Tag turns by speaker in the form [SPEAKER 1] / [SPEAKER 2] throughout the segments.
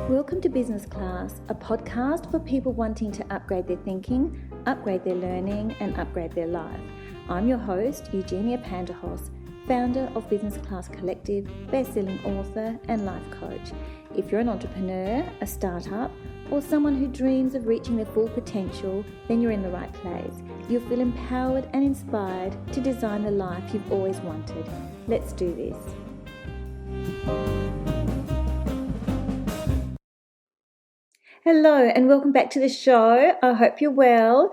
[SPEAKER 1] Welcome to Business Class, a podcast for people wanting to upgrade their thinking, upgrade their learning, and upgrade their life. I'm your host, Eugenia Panderhos, founder of Business Class Collective, best-selling author, and life coach. If you're an entrepreneur, a startup, or someone who dreams of reaching their full potential, then you're in the right place. You'll feel empowered and inspired to design the life you've always wanted. Let's do this. Hello and welcome back to the show. I hope you're well.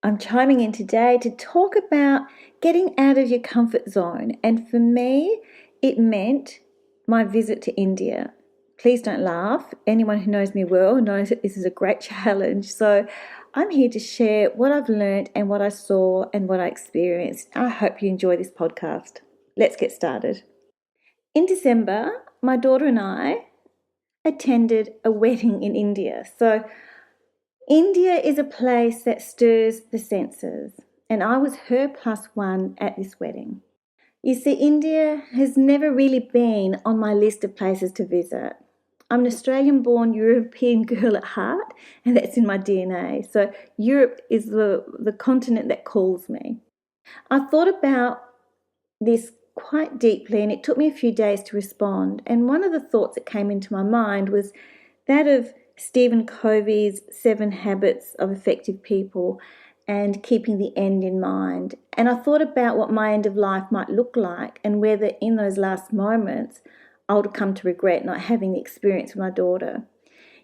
[SPEAKER 1] I'm chiming in today to talk about getting out of your comfort zone. And for me, it meant my visit to India. Please don't laugh. Anyone who knows me well knows that this is a great challenge. So I'm here to share what I've learned and what I saw and what I experienced. I hope you enjoy this podcast. Let's get started. In December, my daughter and I attended a wedding in India. So India is a place that stirs the senses, and I was her plus one at this wedding. You see, India has never really been on my list of places to visit. I'm an Australian-born European girl at heart, and that's in my DNA. So Europe is the continent that calls me. I thought about this quite deeply, and it took me a few days to respond. And one of the thoughts that came into my mind was that of Stephen Covey's 7 Habits of Effective People and keeping the end in mind. And I thought about what my end of life might look like and whether in those last moments I would come to regret not having the experience with my daughter.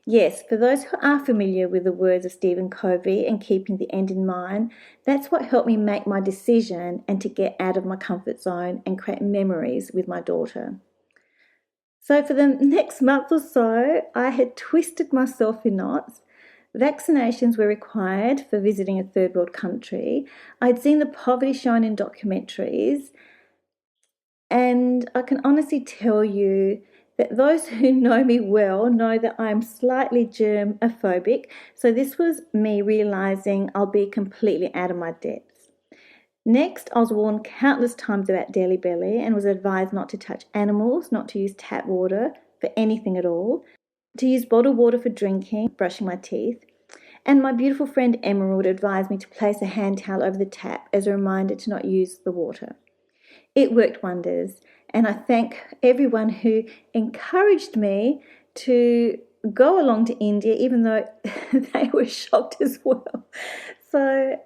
[SPEAKER 1] Yes, for those who are familiar with the words of Stephen Covey and keeping the end in mind, that's what helped me make my decision and to get out of my comfort zone and create memories with my daughter. So for the next month or so, I had twisted myself in knots. Vaccinations were required for visiting a third world country. I'd seen the poverty shown in documentaries, and I can honestly tell you that those who know me well know that I'm slightly germophobic. So this was me realising I'll be completely out of my depths. Next, I was warned countless times about Delhi belly and was advised not to touch animals, not to use tap water for anything at all, to use bottled water for drinking, brushing my teeth. And my beautiful friend Enrol advised me to place a hand towel over the tap as a reminder to not use the water. It worked wonders, and I thank everyone who encouraged me to go along to India, even though they were shocked as well. So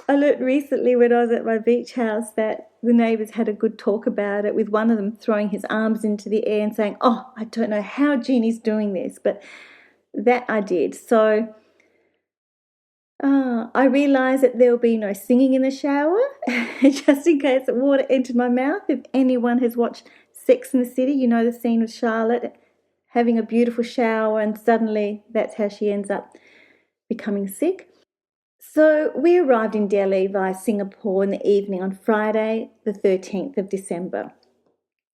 [SPEAKER 1] I learnt recently when I was at my beach house that the neighbours had a good talk about it, with one of them throwing his arms into the air and saying, "Oh, I don't know how Jeannie's doing this," but that I did. So I realised that there will be no singing in the shower, just in case the water entered my mouth. If anyone has watched Sex and the City, you know the scene with Charlotte having a beautiful shower and suddenly that's how she ends up becoming sick. So we arrived in Delhi via Singapore in the evening on Friday, the 13th of December.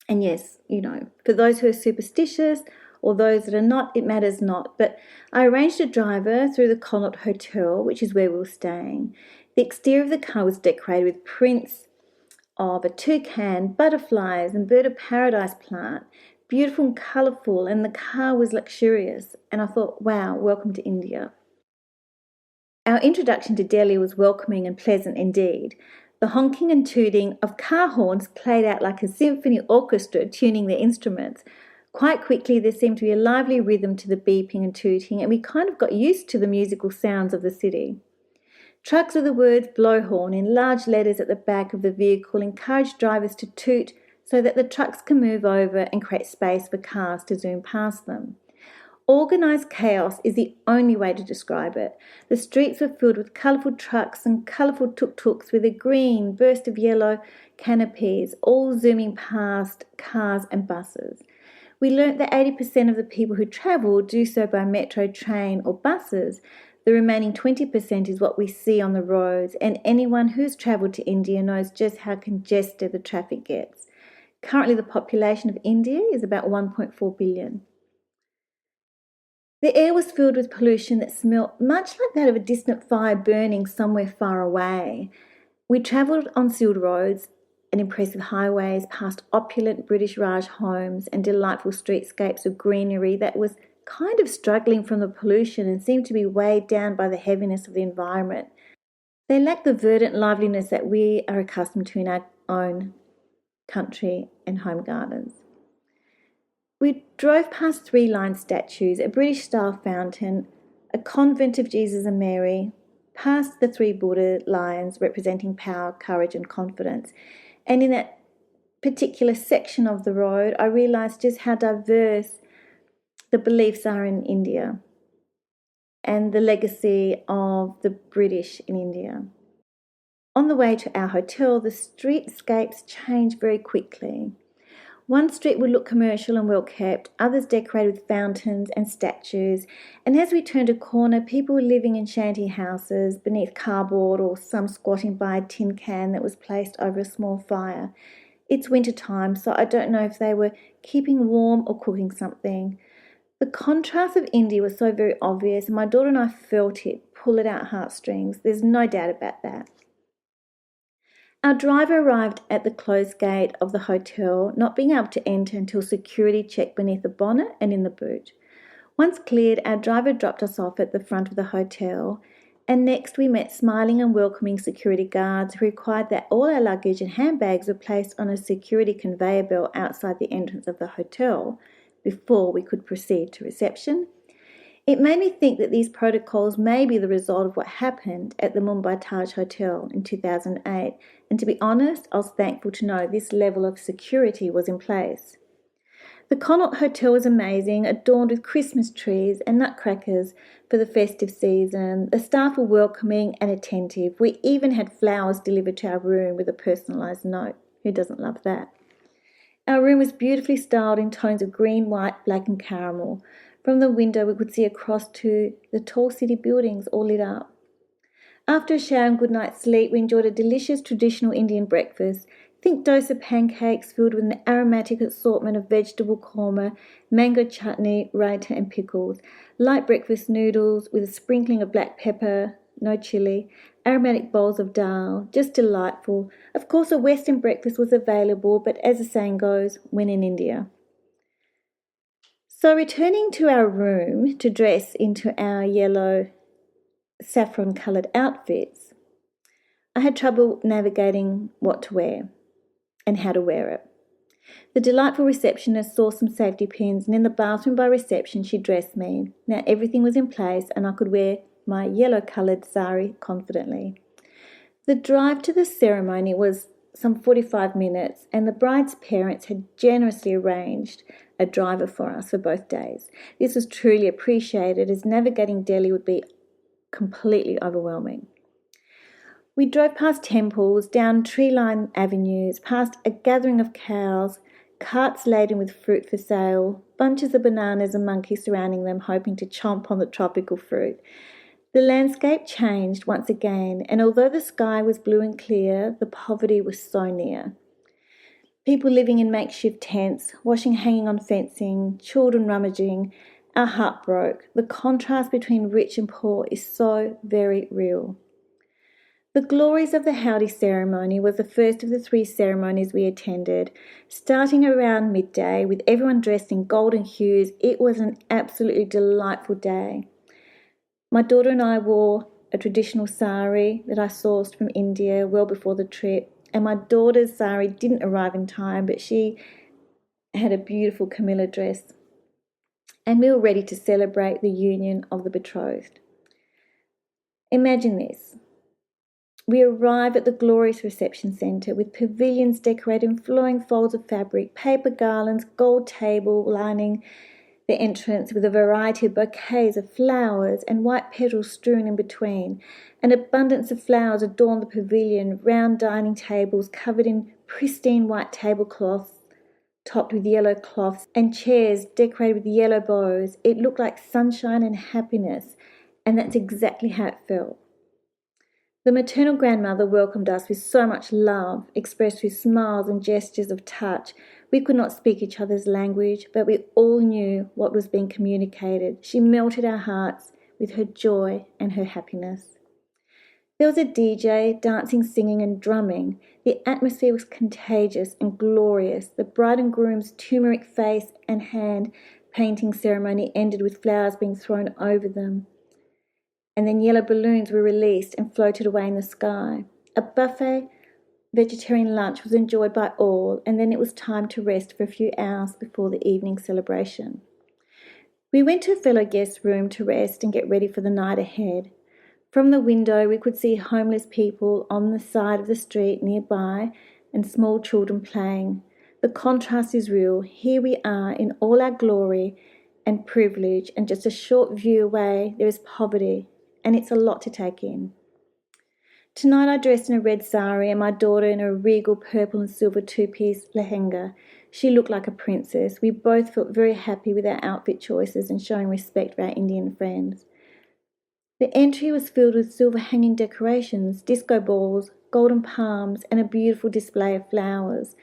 [SPEAKER 1] And yes, you know, for those who are superstitious or those that are not, it matters not. But I arranged a driver through the Connaught Hotel, which is where we were staying. The exterior of the car was decorated with prints of a toucan, butterflies and bird of paradise plant, beautiful and colourful, and the car was luxurious. And I thought, wow, welcome to India. Our introduction to Delhi was welcoming and pleasant indeed. The honking and tooting of car horns played out like a symphony orchestra tuning their instruments. Quite quickly, there seemed to be a lively rhythm to the beeping and tooting, and we kind of got used to the musical sounds of the city. Trucks with the words blowhorn in large letters at the back of the vehicle encouraged drivers to toot so that the trucks can move over and create space for cars to zoom past them. Organised chaos is the only way to describe it. The streets were filled with colourful trucks and colourful tuk-tuks with a green burst of yellow canopies, all zooming past cars and buses. We learnt that 80% of the people who travel do so by metro, train or buses. The remaining 20% is what we see on the roads, and anyone who's travelled to India knows just how congested the traffic gets. Currently, the population of India is about 1.4 billion. The air was filled with pollution that smelt much like that of a distant fire burning somewhere far away. We travelled on sealed roads, and impressive highways, past opulent British Raj homes and delightful streetscapes of greenery that was kind of struggling from the pollution and seemed to be weighed down by the heaviness of the environment. They lack the verdant liveliness that we are accustomed to in our own country and home gardens. We drove past three-lined statues, a British-style fountain, a convent of Jesus and Mary, past the three Buddha lions representing power, courage and confidence. And in that particular section of the road, I realised just how diverse the beliefs are in India and the legacy of the British in India. On the way to our hotel, the streetscapes changed very quickly. One street would look commercial and well kept, others decorated with fountains and statues, and as we turned a corner, people were living in shanty houses beneath cardboard or some squatting by a tin can that was placed over a small fire. It's winter time, so I don't know if they were keeping warm or cooking something. The contrast of India was so very obvious, and my daughter and I felt it pull at our heartstrings. There's no doubt about that. Our driver arrived at the closed gate of the hotel, not being able to enter until security checked beneath the bonnet and in the boot. Once cleared, our driver dropped us off at the front of the hotel, and next we met smiling and welcoming security guards who required that all our luggage and handbags were placed on a security conveyor belt outside the entrance of the hotel before we could proceed to reception. It made me think that these protocols may be the result of what happened at the Mumbai Taj Hotel in 2008, and to be honest, I was thankful to know this level of security was in place. The Connaught Hotel was amazing, adorned with Christmas trees and nutcrackers for the festive season. The staff were welcoming and attentive. We even had flowers delivered to our room with a personalised note. Who doesn't love that? Our room was beautifully styled in tones of green, white, black and caramel. From the window we could see across to the tall city buildings all lit up. After a shower and good night's sleep, we enjoyed a delicious traditional Indian breakfast. Think dosa pancakes filled with an aromatic assortment of vegetable korma, mango chutney, raita and pickles, light breakfast noodles with a sprinkling of black pepper, no chilli, aromatic bowls of dal, just delightful. Of course, a Western breakfast was available, but as the saying goes, when in India. So returning to our room to dress into our yellow saffron coloured outfits, I had trouble navigating what to wear and how to wear it. The delightful receptionist saw some safety pins, and in the bathroom by reception she dressed me. Now everything was in place and I could wear my yellow coloured sari confidently. The drive to the ceremony was some 45 minutes, and the bride's parents had generously arranged a driver for us for both days. This was truly appreciated, as navigating Delhi would be completely overwhelming. We drove past temples, down tree-lined avenues, past a gathering of cows, carts laden with fruit for sale, bunches of bananas and monkeys surrounding them, hoping to chomp on the tropical fruit. The landscape changed once again, and although the sky was blue and clear, the poverty was so near. People living in makeshift tents, washing hanging on fencing, children rummaging. Our heart broke. The contrast between rich and poor is so very real. The glories of the Howdy ceremony was the first of the 3 ceremonies we attended. Starting around midday with everyone dressed in golden hues, it was an absolutely delightful day. My daughter and I wore a traditional sari that I sourced from India well before the trip, and my daughter's sari didn't arrive in time, but she had a beautiful Camilla dress, and we were ready to celebrate the union of the betrothed. Imagine this. We arrive at the glorious reception centre with pavilions decorated in flowing folds of fabric, paper garlands, gold table lining the entrance with a variety of bouquets of flowers and white petals strewn in between. An abundance of flowers adorned the pavilion, round dining tables covered in pristine white tablecloths topped with yellow cloths, and chairs decorated with yellow bows. It looked like sunshine and happiness, and that's exactly how it felt. The maternal grandmother welcomed us with so much love, expressed through smiles and gestures of touch. We could not speak each other's language, but we all knew what was being communicated. She melted our hearts with her joy and her happiness. There was a DJ dancing, singing, and drumming. The atmosphere was contagious and glorious. The bride and groom's turmeric face and hand painting ceremony ended with flowers being thrown over them. And then yellow balloons were released and floated away in the sky. A buffet vegetarian lunch was enjoyed by all, and then it was time to rest for a few hours before the evening celebration. We went to a fellow guest's room to rest and get ready for the night ahead. From the window, we could see homeless people on the side of the street nearby and small children playing. The contrast is real. Here we are in all our glory and privilege, and just a short view away, there is poverty, and it's a lot to take in. Tonight I dressed in a red sari and my daughter in a regal purple and silver two-piece lehenga. She looked like a princess. We both felt very happy with our outfit choices and showing respect for our Indian friends. The entry was filled with silver hanging decorations, disco balls, golden palms, and a beautiful display of flowers.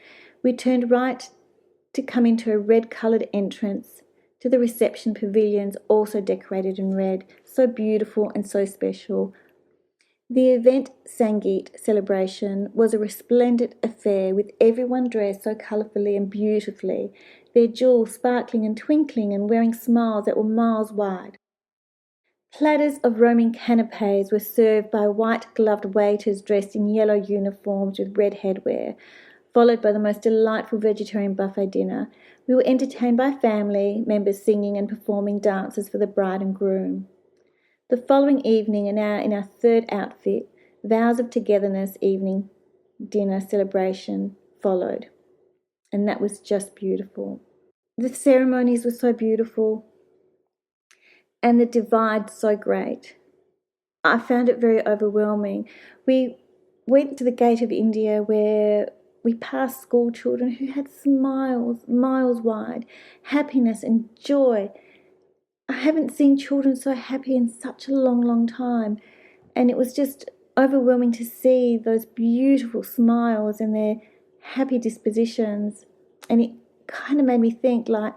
[SPEAKER 1] We turned right to come into a red-coloured entrance to the reception pavilions, also decorated in red, so beautiful and so special. The event Sangeet celebration was a resplendent affair with everyone dressed so colourfully and beautifully, their jewels sparkling and twinkling and wearing smiles that were miles wide. Platters of roaming canapes were served by white-gloved waiters dressed in yellow uniforms with red headwear, followed by the most delightful vegetarian buffet dinner. We were entertained by family members singing and performing dances for the bride and groom. The following evening, in our third outfit, Vows of Togetherness evening dinner celebration followed, and that was just beautiful. The ceremonies were so beautiful, and the divide so great. I found it very overwhelming. We went to the gate of India where we passed school children who had smiles miles wide, happiness and joy. I haven't seen children so happy in such a long, long time, and it was just overwhelming to see those beautiful smiles and their happy dispositions. And it kind of made me think, like,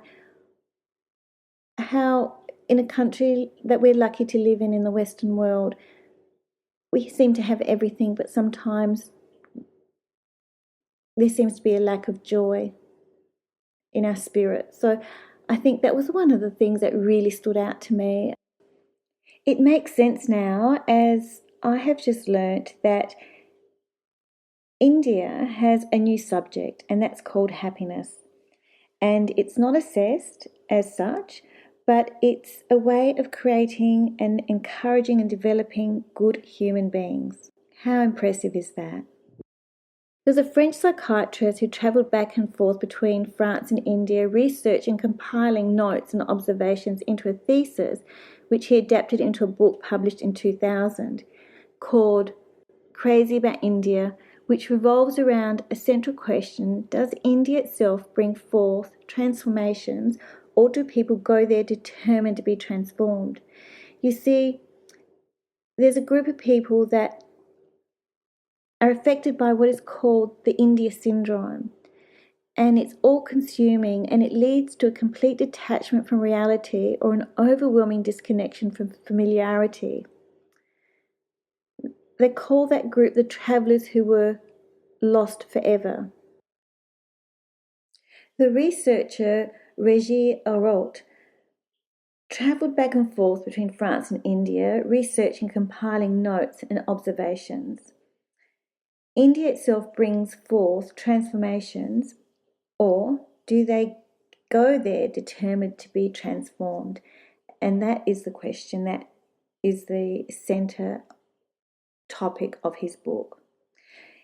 [SPEAKER 1] how in a country that we're lucky to live in the Western world, we seem to have everything, but sometimes there seems to be a lack of joy in our spirit. So I think that was one of the things that really stood out to me. It makes sense now, as I have just learnt that India has a new subject, and that's called happiness. And it's not assessed as such, but it's a way of creating and encouraging and developing good human beings. How impressive is that? There was a French psychiatrist who travelled back and forth between France and India, researching, compiling notes and observations into a thesis, which he adapted into a book published in 2000, called Crazy About India, which revolves around a central question: does India itself bring forth transformations, or do people go there determined to be transformed? You see, there's a group of people that are affected by what is called the India syndrome, and it's all-consuming, and it leads to a complete detachment from reality or an overwhelming disconnection from familiarity. They call that group the travellers who were lost forever. The researcher Reggie Enrol travelled back and forth between France and India, researching, compiling notes and observations. India itself brings forth transformations, or do they go there determined to be transformed? And that is the question that is the centre topic of his book.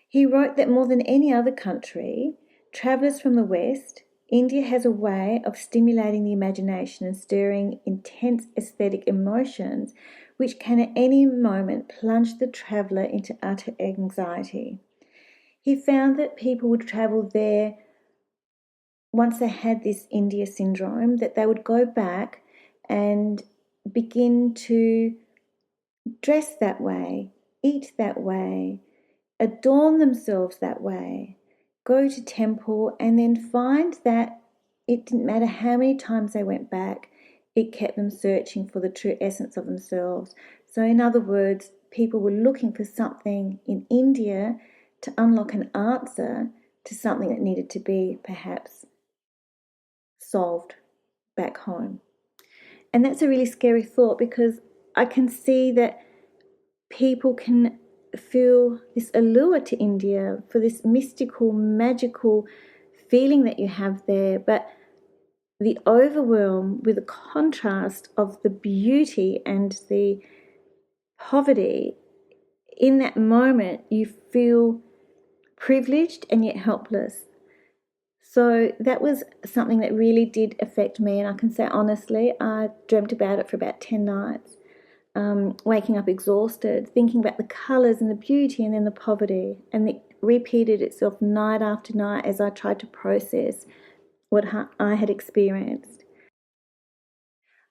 [SPEAKER 1] He wrote that more than any other country, travellers from the West, India has a way of stimulating the imagination and stirring intense aesthetic emotions which can at any moment plunge the traveller into utter anxiety. He found that people would travel there once they had this India syndrome, that they would go back and begin to dress that way, eat that way, adorn themselves that way, go to temple, and then find that it didn't matter how many times they went back, it kept them searching for the true essence of themselves. So in other words, people were looking for something in India to unlock an answer to something that needed to be perhaps solved back home. And that's a really scary thought, because I can see that people can feel this allure to India for this mystical, magical feeling that you have there, but the overwhelm with the contrast of the beauty and the poverty, in that moment you feel privileged and yet helpless. So that was something that really did affect me, and I can say honestly, I dreamt about it for about 10 nights, waking up exhausted, thinking about the colours and the beauty and then the poverty, and it repeated itself night after night as I tried to process what I had experienced.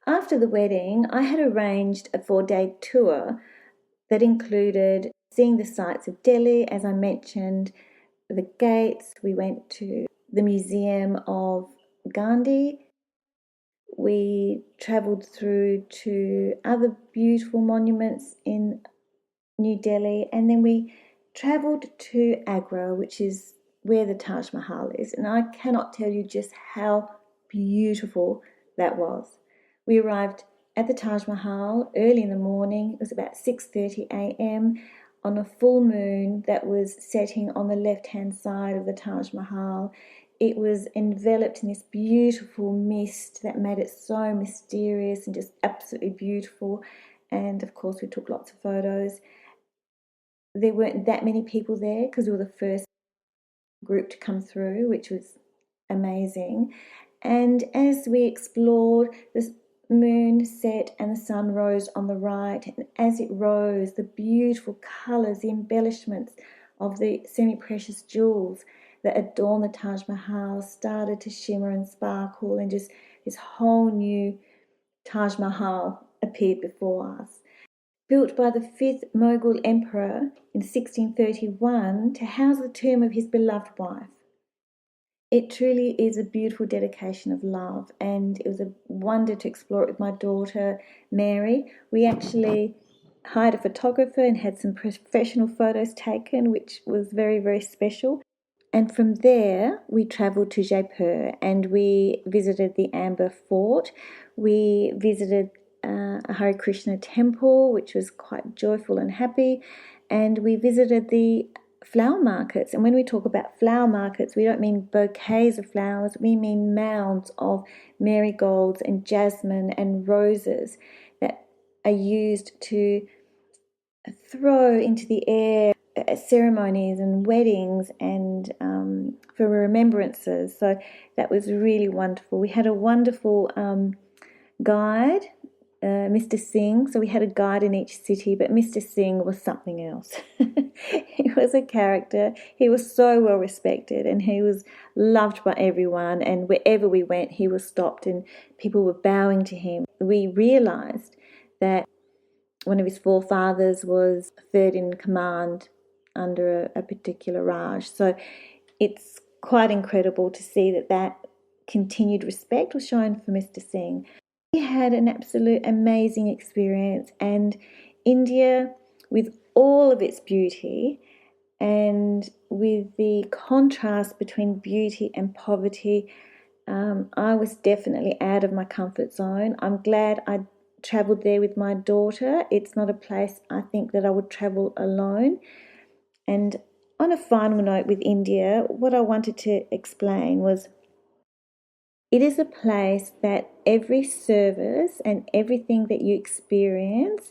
[SPEAKER 1] After the wedding, I had arranged a 4-day tour that included seeing the sights of Delhi, as I mentioned, the gates. We went to the Museum of Gandhi. We travelled through to other beautiful monuments in New Delhi, and then we travelled to Agra, which is where the Taj Mahal is. And I cannot tell you just how beautiful that was. We arrived at the Taj Mahal early in the morning. It was about 6:30 a.m. on a full moon that was setting on the left-hand side of the Taj Mahal. It was enveloped in this beautiful mist that made it so mysterious and just absolutely beautiful. And of course, we took lots of photos. There weren't that many people there because we were the first group to come through, which was amazing. And as we explored, the moon set and the sun rose on the right. And as it rose, the beautiful colours, the embellishments of the semi-precious jewels that adorn the Taj Mahal started to shimmer and sparkle, and just this whole new Taj Mahal appeared before us. Built by the 5th Mughal emperor in 1631 to house the tomb of his beloved wife. It truly is a beautiful dedication of love, and it was a wonder to explore it with my daughter, Mary. We actually hired a photographer and had some professional photos taken, which was very, very special. And from there, we travelled to Jaipur and we visited the Amber Fort. We visited a Hare Krishna temple, which was quite joyful and happy. And we visited the flower markets. And when we talk about flower markets, we don't mean bouquets of flowers. We mean mounds of marigolds and jasmine and roses that are used to throw into the air at ceremonies and weddings and for remembrances. So that was really wonderful. We had a wonderful guide, Mr. Singh. So we had a guide in each city, but Mr. Singh was something else. He was a character. He was so well respected and he was loved by everyone. And wherever we went, he was stopped and people were bowing to him. We realised that one of his forefathers was third in command under a particular Raj. So it's quite incredible to see that continued respect was shown for Mr. Singh. We had an absolute amazing experience, and India, with all of its beauty and with the contrast between beauty and poverty, I was definitely out of my comfort zone. I'm glad I travelled there with my daughter. It's not a place I think that I would travel alone. And on a final note with India, what I wanted to explain was it is a place that every service and everything that you experience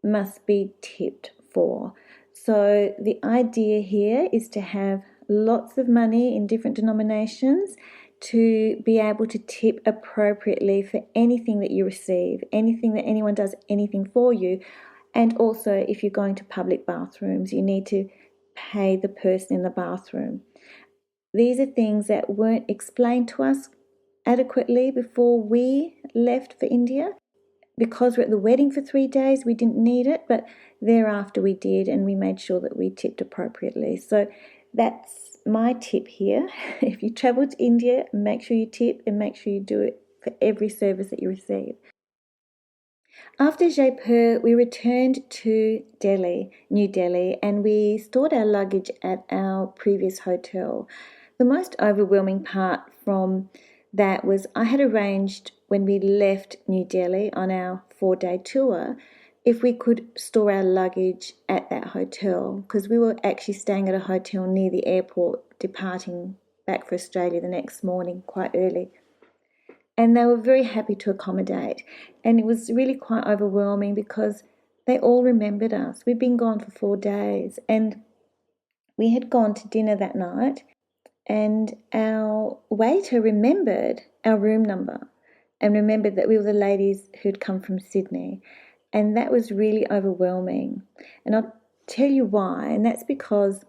[SPEAKER 1] must be tipped for. So the idea here is to have lots of money in different denominations to be able to tip appropriately for anything that you receive, anything that anyone does, anything for you. And also, if you're going to public bathrooms, you need to pay the person in the bathroom. These are things that weren't explained to us adequately before we left for India. Because we're at the wedding for 3 days, we didn't need it, but thereafter we did, and we made sure that we tipped appropriately. So that's my tip here. If you travel to India, make sure you tip and make sure you do it for every service that you receive. After Jaipur, we returned to Delhi, New Delhi, and we stored our luggage at our previous hotel. The most overwhelming part from that was I had arranged when we left New Delhi on our 4-day tour if we could store our luggage at that hotel, because we were actually staying at a hotel near the airport, departing back for Australia the next morning quite early. And they were very happy to accommodate. And it was really quite overwhelming because they all remembered us. We'd been gone for 4 days, and we had gone to dinner that night, and our waiter remembered our room number and remembered that we were the ladies who'd come from Sydney. And that was really overwhelming. And I'll tell you why. And that's because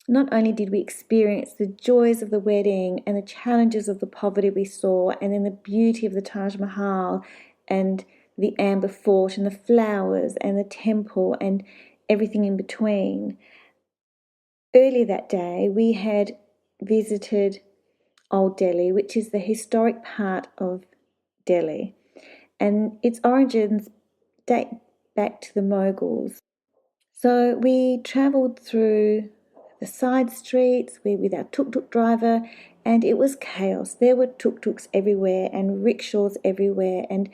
[SPEAKER 1] not only did we experience the joys of the wedding and the challenges of the poverty we saw, and then the beauty of the Taj Mahal and the Amber Fort and the flowers and the temple and everything in between. Earlier that day, we had visited Old Delhi, which is the historic part of Delhi, and its origins date back to the Mughals. So we travelled through the side streets with our tuk-tuk driver, and it was chaos. There were tuk-tuks everywhere and rickshaws everywhere, and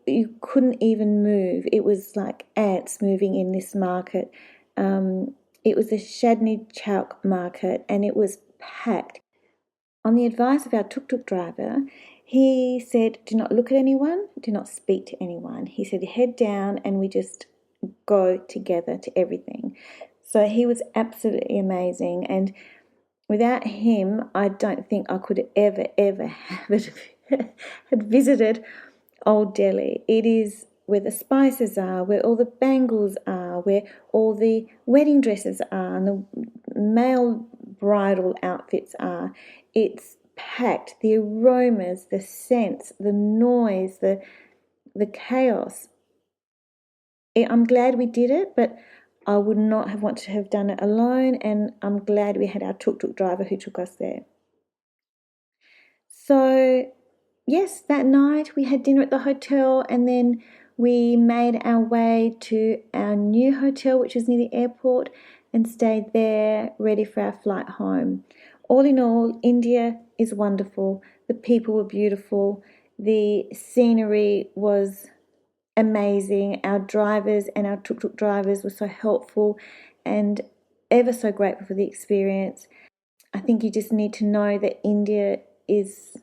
[SPEAKER 1] you couldn't even move. It was like ants moving in this market. It was the Chandni Chowk market, and it was packed. On the advice of our tuk-tuk driver, he said, do not look at anyone, do not speak to anyone. He said, head down and we just go together to everything. So he was absolutely amazing, and without him, I don't think I could ever have had visited Old Delhi. It is where the spices are, where all the bangles are, where all the wedding dresses are, and the male bridal outfits are. It's packed. The aromas, the scents, the noise, the chaos. I'm glad we did it, but I would not have wanted to have done it alone, and I'm glad we had our tuk-tuk driver who took us there. So, yes, that night we had dinner at the hotel, and then we made our way to our new hotel, which was near the airport, and stayed there ready for our flight home. All in all, India is wonderful. The people were beautiful. The scenery was amazing. Our drivers and our tuk-tuk drivers were so helpful and ever so grateful for the experience. I think you just need to know that India is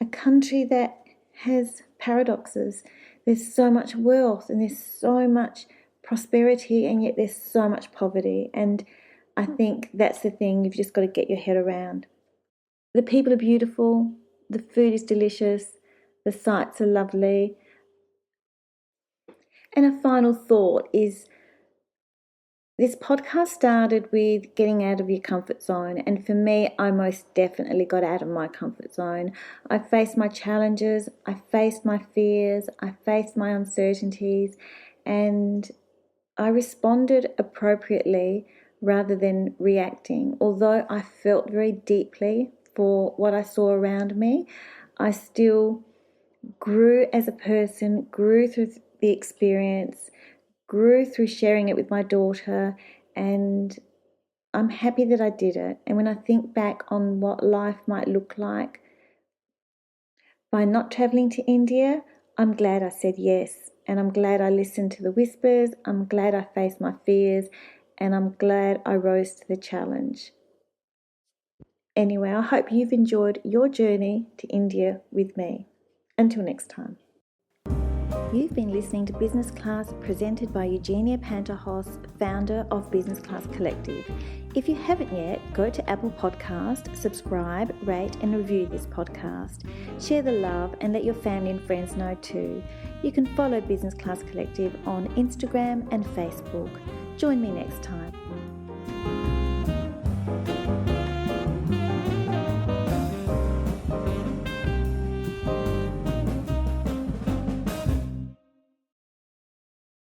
[SPEAKER 1] a country that has paradoxes. There's so much wealth and there's so much prosperity, and yet there's so much poverty. And I think that's the thing you've just got to get your head around. The people are beautiful, the food is delicious, the sights are lovely. And a final thought is, this podcast started with getting out of your comfort zone. And for me, I most definitely got out of my comfort zone. I faced my challenges, I faced my fears, I faced my uncertainties, and I responded appropriately rather than reacting. Although I felt very deeply for what I saw around me, I still grew as a person, grew through the experience, grew through sharing it with my daughter, and I'm happy that I did it. And when I think back on what life might look like by not travelling to India, I'm glad I said yes, and I'm glad I listened to the whispers, I'm glad I faced my fears, and I'm glad I rose to the challenge. Anyway, I hope you've enjoyed your journey to India with me. Until next time. You've been listening to Business Class, presented by Eugenia Panterhos, founder of Business Class Collective. If you haven't yet, go to Apple Podcast, subscribe, rate and review this podcast. Share the love and let your family and friends know too. You can follow Business Class Collective on Instagram and Facebook. Join me next time.